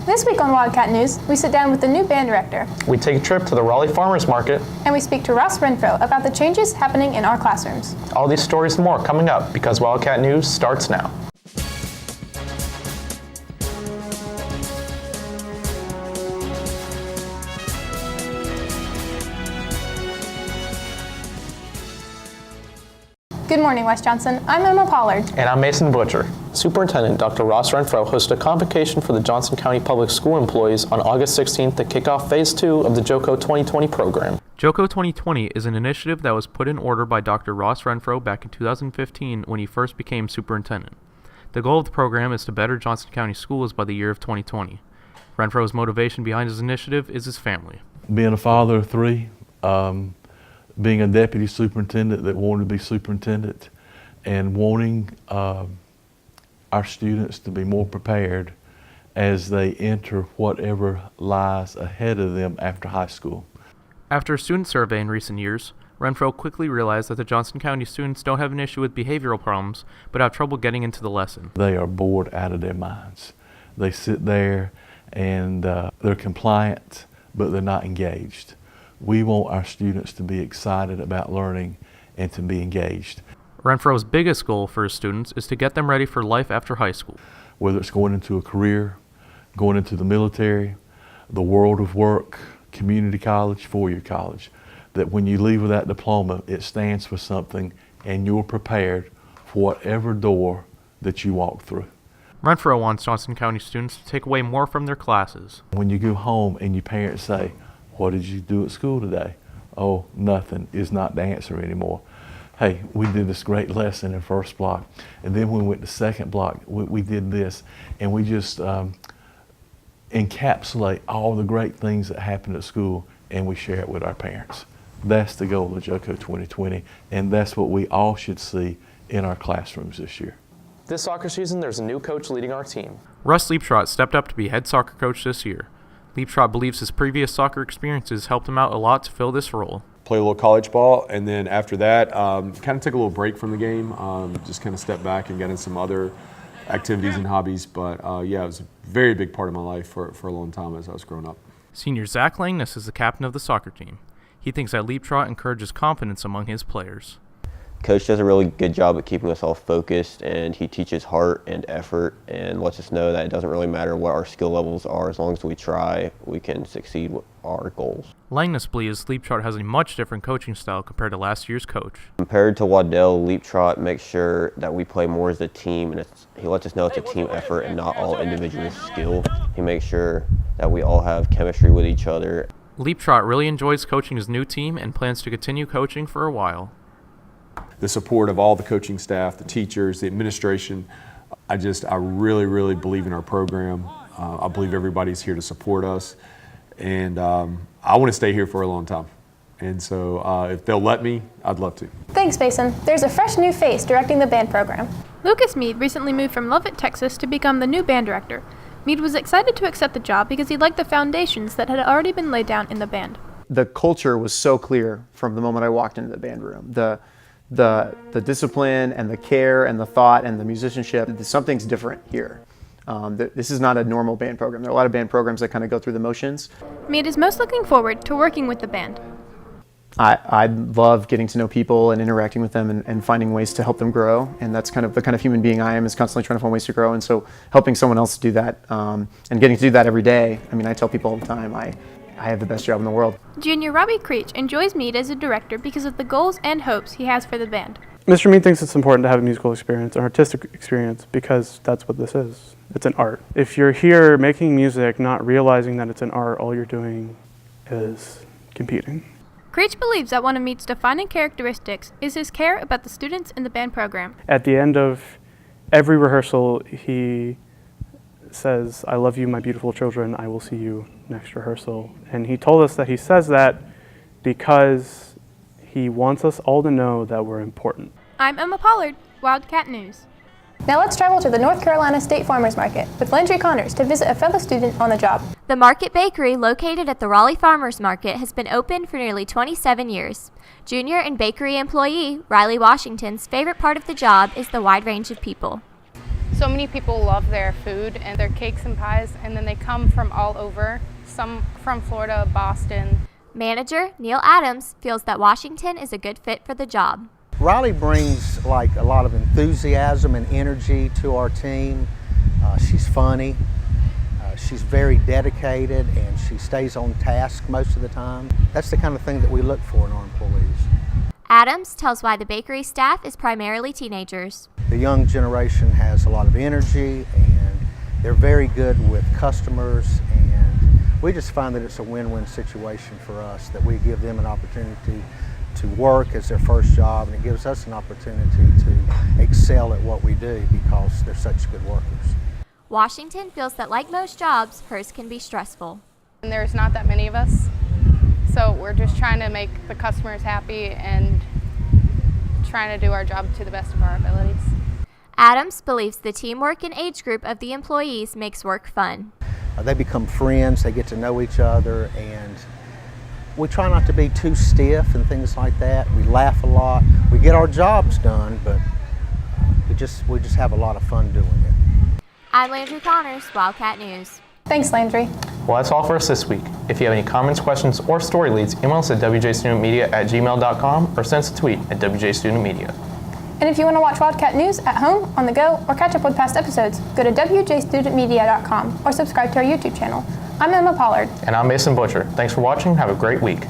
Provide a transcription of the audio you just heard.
This week on Wildcat News, we sit down with the new band director. We take a trip to the Raleigh Farmers Market. And we speak to Ross Renfro about the changes happening in our classrooms. All these stories and more coming up because Wildcat News starts now. Good morning, West Johnston. I'm Emma Pollard. And I'm Mason Butcher. Superintendent Dr. Ross Renfro hosted a convocation for the Johnston County Public School employees on August 16th to kick off Phase 2 of the JOCO 2020 program. JOCO 2020 is an initiative that was put in order by Dr. Ross Renfro back in 2015 when he first became superintendent. The goal of the program is to better Johnston County Schools by the year of 2020. Renfro's motivation behind his initiative is his family. Being a father of three, being a deputy superintendent that wanted to be superintendent, and wanting our students to be more prepared as they enter whatever lies ahead of them after high school. After a student survey in recent years, Renfro quickly realized that the Johnston County students don't have an issue with behavioral problems, but have trouble getting into the lesson. They are bored out of their minds. They sit there and they're compliant, but they're not engaged. We want our students to be excited about learning and to be engaged. Renfro's biggest goal for his students is to get them ready for life after high school. Whether it's going into a career, going into the military, the world of work, community college, four-year college, that when you leave with that diploma, it stands for something and you're prepared for whatever door that you walk through. Renfro wants Johnston County students to take away more from their classes. When you go home and your parents say, "What did you do at school today?" "Oh, nothing," is not the answer anymore. "Hey, we did this great lesson in first block, and then when we went to second block, we did this," and we just encapsulate all the great things that happened at school and we share it with our parents. That's the goal of JOCO 2020, and that's what we all should see in our classrooms this year. This soccer season, there's a new coach leading our team. Russ Leaptrot stepped up to be head soccer coach this year. Leaptrot believes his previous soccer experiences helped him out a lot to fill this role. Played a little college ball, and then after that, kind of took a little break from the game, just kind of stepped back and got in some other activities and hobbies. But yeah, it was a very big part of my life for a long time as I was growing up. Senior Zach Langness is the captain of the soccer team. He thinks that Leaptrot encourages confidence among his players. Coach does a really good job at keeping us all focused, and he teaches heart and effort and lets us know that it doesn't really matter what our skill levels are. As long as we try, we can succeed with our goals. Langness believes Leaptrot has a much different coaching style compared to last year's coach. Compared to Waddell, Leaptrot makes sure that we play more as a team, and he lets us know it's a team effort and not all individual skill. He makes sure that we all have chemistry with each other. Leaptrot really enjoys coaching his new team and plans to continue coaching for a while. The support of all the coaching staff, the teachers, the administration, I really, really believe in our program. I believe everybody's here to support us, and I want to stay here for a long time. And so if they'll let me, I'd love to. Thanks, Mason. There's a fresh new face directing the band program. Lucas Mead recently moved from Lubbock, Texas to become the new band director. Mead was excited to accept the job because he liked the foundations that had already been laid down in the band. The culture was so clear from the moment I walked into the band room. The discipline and the care and the thought and the musicianship, something's different here. This is not a normal band program. There are a lot of band programs that kind of go through the motions. Mead is most looking forward to working with the band. I love getting to know people and interacting with them and finding ways to help them grow, and that's kind of the kind of human being I am, is constantly trying to find ways to grow, and so helping someone else do that and getting to do that every day. I mean, I tell people all the time, I have the best job in the world. Junior Robbie Creech enjoys Mead as a director because of the goals and hopes he has for the band. Mr. Mead thinks it's important to have a musical experience, an artistic experience, because that's what this is. It's an art. If you're here making music, not realizing that it's an art, all you're doing is competing. Creech believes that one of Mead's defining characteristics is his care about the students in the band program. At the end of every rehearsal, he says, "I love you, my beautiful children. I will see you next rehearsal." And he told us that he says that because he wants us all to know that we're important. I'm Emma Pollard, Wildcat News. Now let's travel to the North Carolina State Farmers Market with Landry Connors to visit a fellow student on the job. The Market Bakery, located at the Raleigh Farmers Market, has been open for nearly 27 years. Junior and bakery employee Riley Washington's favorite part of the job is the wide range of people. So many people love their food and their cakes and pies, and then they come from all over, some from Florida, Boston. Manager Neil Adams feels that Washington is a good fit for the job. Riley brings like a lot of enthusiasm and energy to our team. She's funny, she's very dedicated, and she stays on task most of the time. That's the kind of thing that we look for in our employees. Adams tells why the bakery staff is primarily teenagers. The young generation has a lot of energy, and they're very good with customers, and we just find that it's a win-win situation for us, that we give them an opportunity to work as their first job, and it gives us an opportunity to excel at what we do because they're such good workers. Washington feels that like most jobs, hers can be stressful. And there's not that many of us, so we're just trying to make the customers happy and trying to do our job to the best of our abilities. Adams believes the teamwork and age group of the employees makes work fun. They become friends, they get to know each other, and we try not to be too stiff and things like that. We laugh a lot. We get our jobs done, but we just have a lot of fun doing it. I'm Landry Connors, Wildcat News. Thanks, Landry. Well, that's all for us this week. If you have any comments, questions, or story leads, email us at wjstudentmedia@gmail.com or send us a tweet at wjstudentmedia. And if you want to watch Wildcat News at home, on the go, or catch up with past episodes, go to wjstudentmedia.com or subscribe to our YouTube channel. I'm Emma Pollard. And I'm Mason Butcher. Thanks for watching. Have a great week.